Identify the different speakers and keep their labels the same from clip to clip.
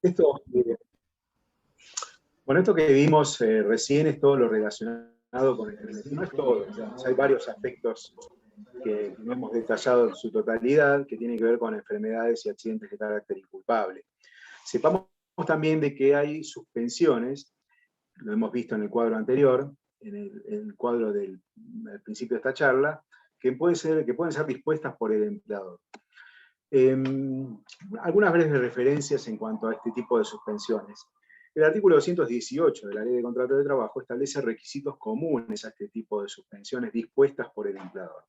Speaker 1: Esto, bueno, esto que vimos recién es todo lo relacionado con el frenetismo. No es todo, digamos, hay varios aspectos que no hemos detallado en su totalidad, que tienen que ver con enfermedades y accidentes de carácter inculpable. Sepamos también de que hay suspensiones, lo hemos visto en el cuadro anterior, en el cuadro del principio de esta charla, que pueden ser dispuestas por el empleador. Algunas breves referencias en cuanto a este tipo de suspensiones. El artículo 218 de la Ley de Contrato de Trabajo establece requisitos comunes a este tipo de suspensiones dispuestas por el empleador.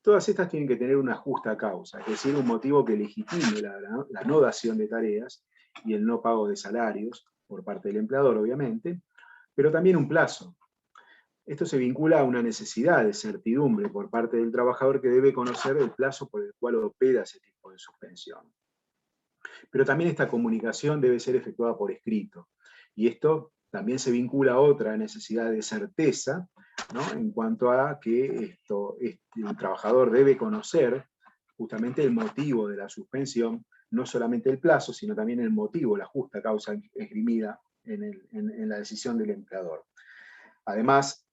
Speaker 1: Todas estas tienen que tener una justa causa, es decir, un motivo que legitime la no dación de tareas y el no pago de salarios por parte del empleador, obviamente, pero también un plazo. Esto se vincula a una necesidad de certidumbre por parte del trabajador que debe conocer el plazo por el cual opera ese tipo de suspensión. Pero también esta comunicación debe ser efectuada por escrito. Y esto también se vincula a otra necesidad de certeza, ¿no? En cuanto a que el trabajador debe conocer justamente el motivo de la suspensión, no solamente el plazo, sino también el motivo, la justa causa esgrimida en la decisión del empleador. Además,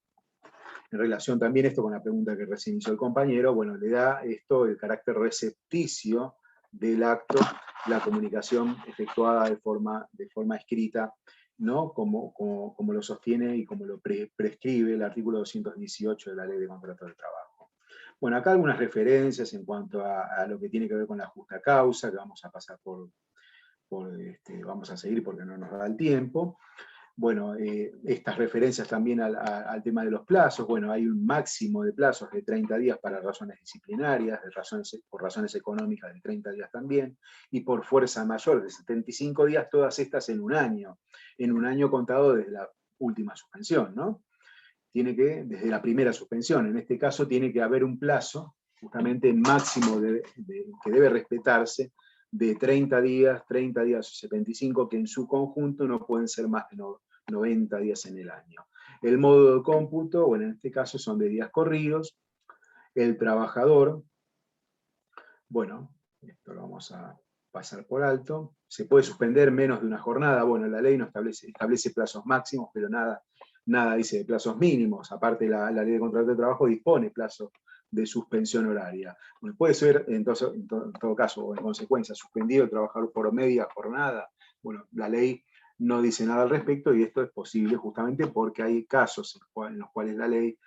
Speaker 1: en relación también esto con la pregunta que recién hizo el compañero, bueno, le da esto el carácter recepticio del acto, la comunicación efectuada de forma escrita, ¿no? Como lo sostiene y como lo prescribe el artículo 218 de la Ley de Contrato de Trabajo. Bueno, acá algunas referencias en cuanto a lo que tiene que ver con la justa causa, que vamos a pasar vamos a seguir porque no nos da el tiempo. Bueno, estas referencias también al tema de los plazos. Bueno, hay un máximo de plazos de 30 días para razones disciplinarias, por razones económicas de 30 días también, y por fuerza mayor de 75 días, todas estas en un año contado desde la última suspensión, ¿no? Desde la primera suspensión, en este caso tiene que haber un plazo, justamente máximo que debe respetarse, de 30 días o 75, que en su conjunto no pueden ser más de 90 días en el año. El modo de cómputo, bueno, en este caso son de días corridos. El trabajador, bueno, esto lo vamos a pasar por alto. Se puede suspender menos de una jornada. Bueno, la ley no establece plazos máximos, pero nada dice de plazos mínimos. Aparte, la Ley de Contrato de Trabajo dispone plazos de suspensión horaria. Bueno, puede ser, en todo caso, o en consecuencia, suspendido el trabajador por media jornada. Bueno, la ley no dice nada al respecto, y esto es posible justamente porque hay casos en los cuales la ley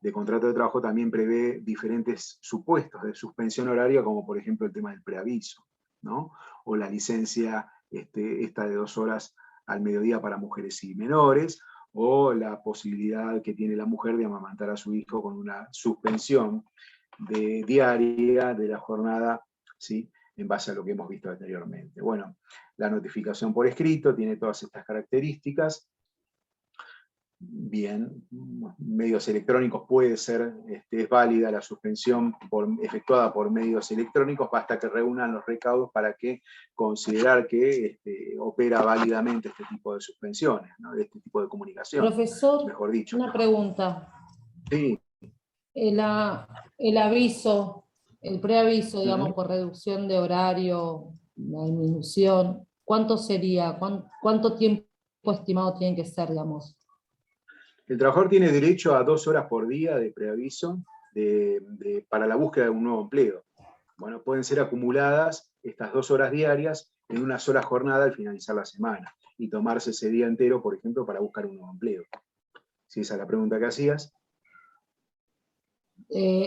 Speaker 1: de contrato de trabajo también prevé diferentes supuestos de suspensión horaria, como por ejemplo el tema del preaviso, ¿no? O la licencia esta de 2 horas al mediodía para mujeres y menores, o la posibilidad que tiene la mujer de amamantar a su hijo con una suspensión diaria de la jornada, ¿sí? En base a lo que hemos visto anteriormente. Bueno, la notificación por escrito tiene todas estas características. Bien, medios electrónicos puede ser, es válida la suspensión efectuada por medios electrónicos, basta que reúnan los recaudos para considerar que opera válidamente este tipo de suspensiones, ¿no? De este tipo de comunicación,
Speaker 2: Profesor,
Speaker 1: mejor dicho.
Speaker 2: una pregunta.
Speaker 1: Sí.
Speaker 2: El aviso, el preaviso, digamos, por reducción de horario, la disminución, ¿cuánto sería? ¿Cuánto tiempo estimado tiene que ser, digamos?
Speaker 1: El trabajador tiene derecho a 2 horas por día de preaviso para la búsqueda de un nuevo empleo. Bueno, pueden ser acumuladas estas 2 horas diarias en una sola jornada al finalizar la semana, y tomarse ese día entero, por ejemplo, para buscar un nuevo empleo. Si esa es la pregunta que hacías.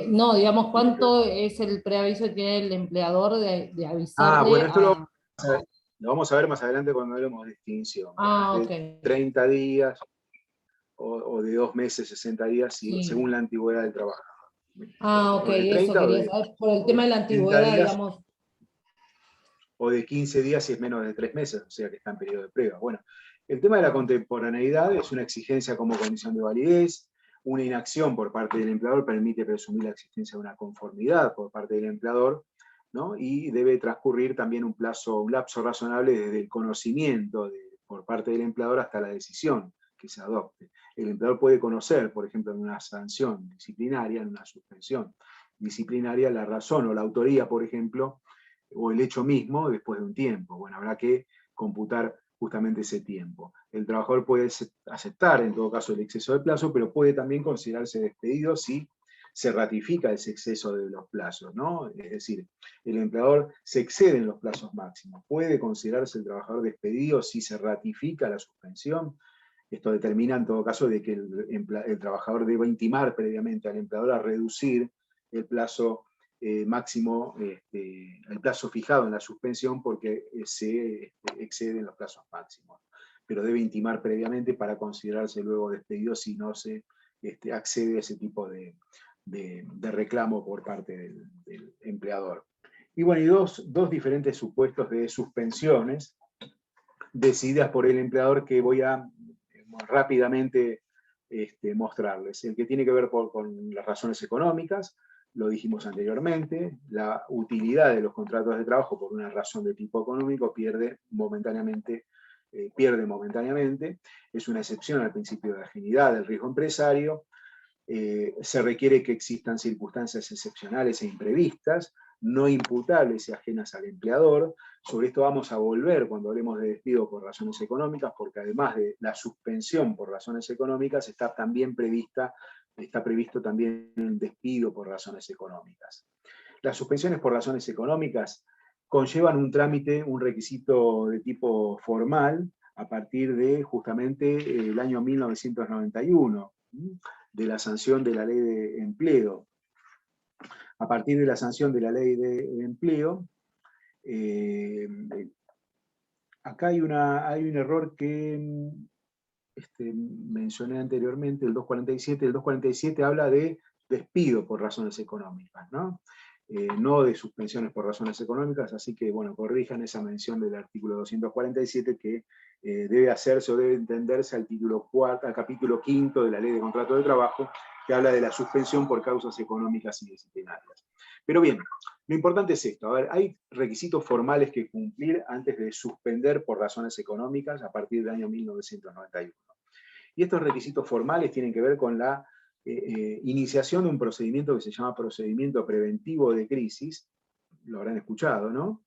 Speaker 2: No, digamos, ¿cuánto es el preaviso que tiene el empleador de avisarle
Speaker 1: Bueno, esto
Speaker 2: a...
Speaker 1: lo vamos a ver más adelante cuando hablemos de extinción.
Speaker 2: Ah,
Speaker 1: Bueno,
Speaker 2: ok.
Speaker 1: de 30 días o de 2 meses, 60 días,
Speaker 2: Sí.
Speaker 1: según la antigüedad del trabajador.
Speaker 2: Ah, ok,
Speaker 1: O de
Speaker 2: eso
Speaker 1: 30
Speaker 2: quería saber. Por el tema de la
Speaker 1: 30
Speaker 2: antigüedad,
Speaker 1: días,
Speaker 2: digamos.
Speaker 1: o de 15 días si es menos de 3 meses, o sea que está en periodo de prueba. Bueno, el tema de la contemporaneidad es una exigencia como condición de validez. Una inacción por parte del empleador permite presumir la existencia de una conformidad por parte del empleador, ¿no? Y debe transcurrir también un lapso razonable desde el conocimiento por parte del empleador hasta la decisión que se adopte. El empleador puede conocer, por ejemplo, en una sanción disciplinaria, en una suspensión disciplinaria, la razón o la autoría, por ejemplo, o el hecho mismo después de un tiempo. Bueno, habrá que computar justamente ese tiempo. El trabajador puede aceptar, en todo caso, el exceso de plazo, pero puede también considerarse despedido si se ratifica ese exceso de los plazos, ¿no? Es decir, el empleador se excede en los plazos máximos. ¿Puede considerarse el trabajador despedido si se ratifica la suspensión? Esto determina, en todo caso, de que el trabajador deba intimar previamente al empleador a reducir el plazo máximo, el plazo fijado en la suspensión, porque se exceden los plazos máximos. Pero debe intimar previamente para considerarse luego despedido si no se accede a ese tipo de reclamo por parte del empleador. Y bueno, y dos diferentes supuestos de suspensiones decididas por el empleador que voy a rápidamente mostrarles. El que tiene que ver con las razones económicas, lo dijimos anteriormente, la utilidad de los contratos de trabajo por una razón de tipo económico pierde momentáneamente, es una excepción al principio de afinidad del riesgo empresario. Se requiere que existan circunstancias excepcionales e imprevistas, no imputables y ajenas al empleador. Sobre esto vamos a volver cuando hablemos de despido por razones económicas, porque además de la suspensión por razones económicas, está previsto también el despido por razones económicas. Las suspensiones por razones económicas conllevan un trámite, un requisito de tipo formal, a partir de justamente el año 1991, de la sanción de la Ley de Empleo. A partir de la sanción de la Ley de Empleo, acá hay un error que mencioné anteriormente, el 247. El 247 habla de despido por razones económicas, ¿no? No de suspensiones por razones económicas, así que, bueno, corrijan esa mención del artículo 247 que debe hacerse o debe entenderse al capítulo 5 de la Ley de Contrato de Trabajo, que habla de la suspensión por causas económicas y disciplinarias. Pero bien, lo importante es esto. A ver, hay requisitos formales que cumplir antes de suspender por razones económicas a partir del año 1991. Y estos requisitos formales tienen que ver con la iniciación de un procedimiento que se llama procedimiento preventivo de crisis, lo habrán escuchado, ¿no?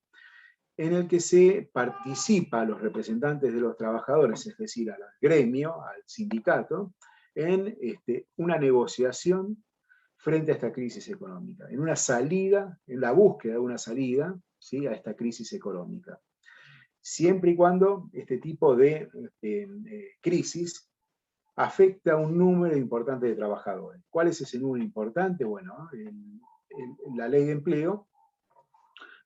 Speaker 1: En el que se participa a los representantes de los trabajadores, es decir, al gremio, al sindicato, en una negociación frente a esta crisis económica, en una salida, en la búsqueda de una salida, ¿sí?, a esta crisis económica. Siempre y cuando este tipo de crisis afecta a un número importante de trabajadores. ¿Cuál es ese número importante? Bueno, la Ley de Empleo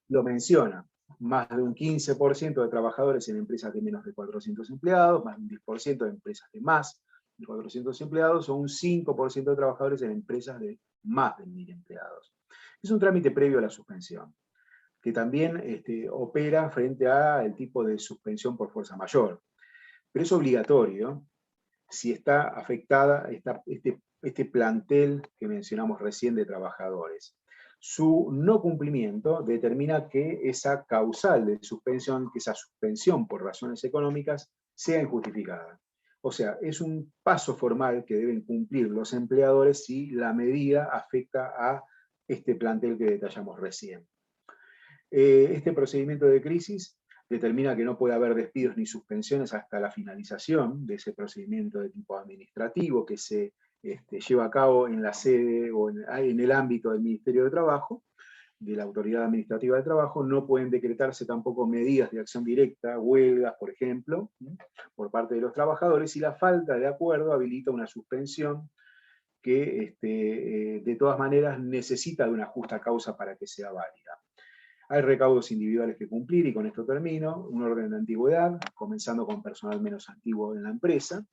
Speaker 1: lo menciona. Más de un 15% de trabajadores en empresas de menos de 400 empleados, más de un 10% de empresas de más de 400 empleados, o un 5% de trabajadores en empresas de más de 1000 empleados. Es un trámite previo a la suspensión, que también opera frente al tipo de suspensión por fuerza mayor. Pero es obligatorio si está afectada este plantel que mencionamos recién de trabajadores. Su no cumplimiento determina que esa causal de suspensión, que esa suspensión por razones económicas, sea injustificada. O sea, es un paso formal que deben cumplir los empleadores si la medida afecta a este plantel que detallamos recién. Este procedimiento de crisis determina que no puede haber despidos ni suspensiones hasta la finalización de ese procedimiento de tipo administrativo que se lleva a cabo en la sede o en el ámbito del Ministerio de Trabajo, de la Autoridad Administrativa de Trabajo. No pueden decretarse tampoco medidas de acción directa, huelgas, por ejemplo, por parte de los trabajadores, y la falta de acuerdo habilita una suspensión que de todas maneras necesita de una justa causa para que sea válida. Hay recaudos individuales que cumplir, y con esto termino. Un orden de antigüedad, comenzando con personal menos antiguo en la empresa,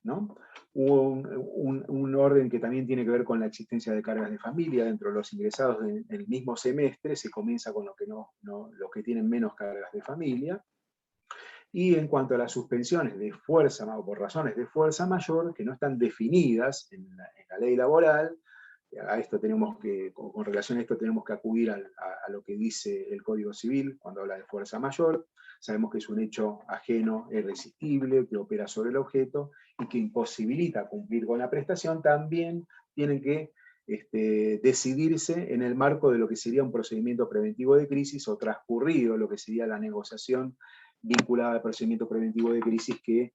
Speaker 1: ¿no? Un orden que también tiene que ver con la existencia de cargas de familia dentro de los ingresados del mismo semestre. Se comienza con los que tienen menos cargas de familia. Y en cuanto a las suspensiones de fuerza o por razones de fuerza mayor, que no están definidas en la ley laboral, con relación a esto tenemos que acudir a lo que dice el Código Civil cuando habla de fuerza mayor. Sabemos que es un hecho ajeno, irresistible, que opera sobre el objeto y que imposibilita cumplir con la prestación. También tienen que decidirse en el marco de lo que sería un procedimiento preventivo de crisis, o transcurrido lo que sería la negociación vinculada al procedimiento preventivo de crisis que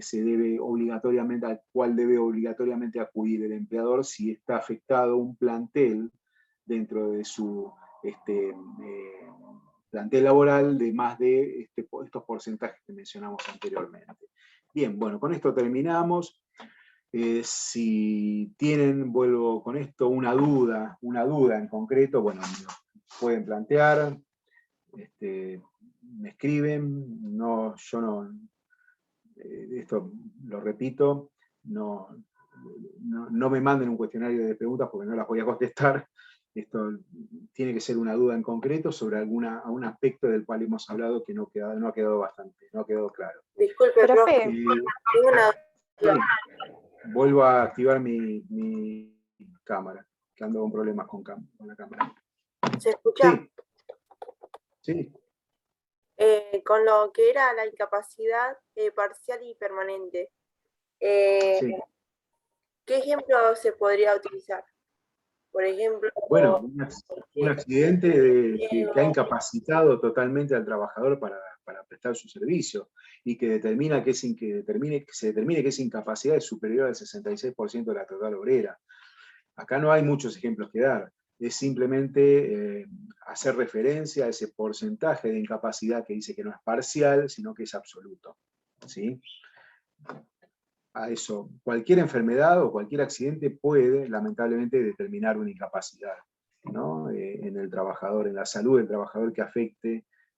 Speaker 1: se debe obligatoriamente, al cual debe obligatoriamente acudir el empleador si está afectado un plantel dentro de su plantel laboral de más de estos porcentajes que mencionamos anteriormente. Bien, bueno, con esto terminamos. Si tienen, vuelvo con esto, una duda en concreto, bueno, me pueden plantear, me escriben, no, yo no, esto lo repito, no me manden un cuestionario de preguntas porque no las voy a contestar. Esto tiene que ser una duda en concreto sobre algún aspecto del cual hemos hablado que no ha quedado claro.
Speaker 3: Disculpe, profe. Tengo una duda.
Speaker 1: Vuelvo a activar mi cámara, que ando con problemas con la cámara.
Speaker 3: ¿Se escucha?
Speaker 1: Sí.
Speaker 3: Con lo que era la incapacidad parcial y permanente,
Speaker 1: Sí.
Speaker 3: ¿qué ejemplo se podría utilizar? Por ejemplo...
Speaker 1: Bueno, un accidente que ha incapacitado totalmente al trabajador para prestar su servicio y que se determine que esa incapacidad es superior al 66% de la total obrera. Acá no hay muchos ejemplos que dar. Es simplemente hacer referencia a ese porcentaje de incapacidad que dice que no es parcial, sino que es absoluto. ¿Sí? A eso, cualquier enfermedad o cualquier accidente puede, lamentablemente, determinar una incapacidad, ¿no? En el trabajador, en la salud del trabajador que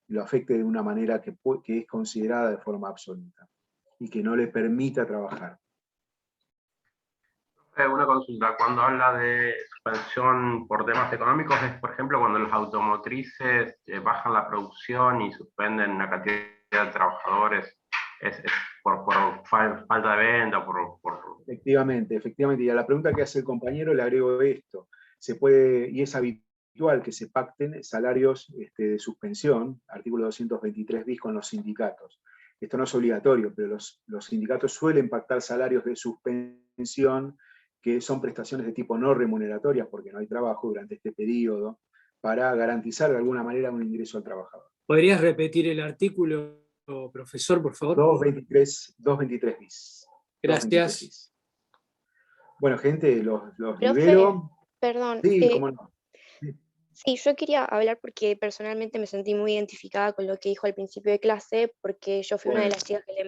Speaker 1: lo afecte de una manera que es considerada de forma absoluta y que no le permita trabajar.
Speaker 4: Una consulta, cuando habla de suspensión por temas económicos, es por ejemplo cuando los automotrices bajan la producción y suspenden una cantidad de trabajadores, es por falta de venta,
Speaker 1: Efectivamente, y a la pregunta que hace el compañero le agrego esto. Se puede, y es habitual que se pacten salarios de suspensión, artículo 223 bis con los sindicatos. Esto no es obligatorio, pero los sindicatos suelen pactar salarios de suspensión que son prestaciones de tipo no remuneratorias porque no hay trabajo durante este periodo, para garantizar de alguna manera un ingreso al trabajador.
Speaker 5: ¿Podrías repetir el artículo, profesor, por favor?
Speaker 1: 223 bis.
Speaker 5: Gracias.
Speaker 1: 223 bis. Bueno, gente, los
Speaker 6: Profe,
Speaker 1: libero.
Speaker 6: perdón.
Speaker 1: Sí, cómo no.
Speaker 6: Sí, yo quería hablar porque personalmente me sentí muy identificada con lo que dijo al principio de clase, porque yo fui una de las chicas que le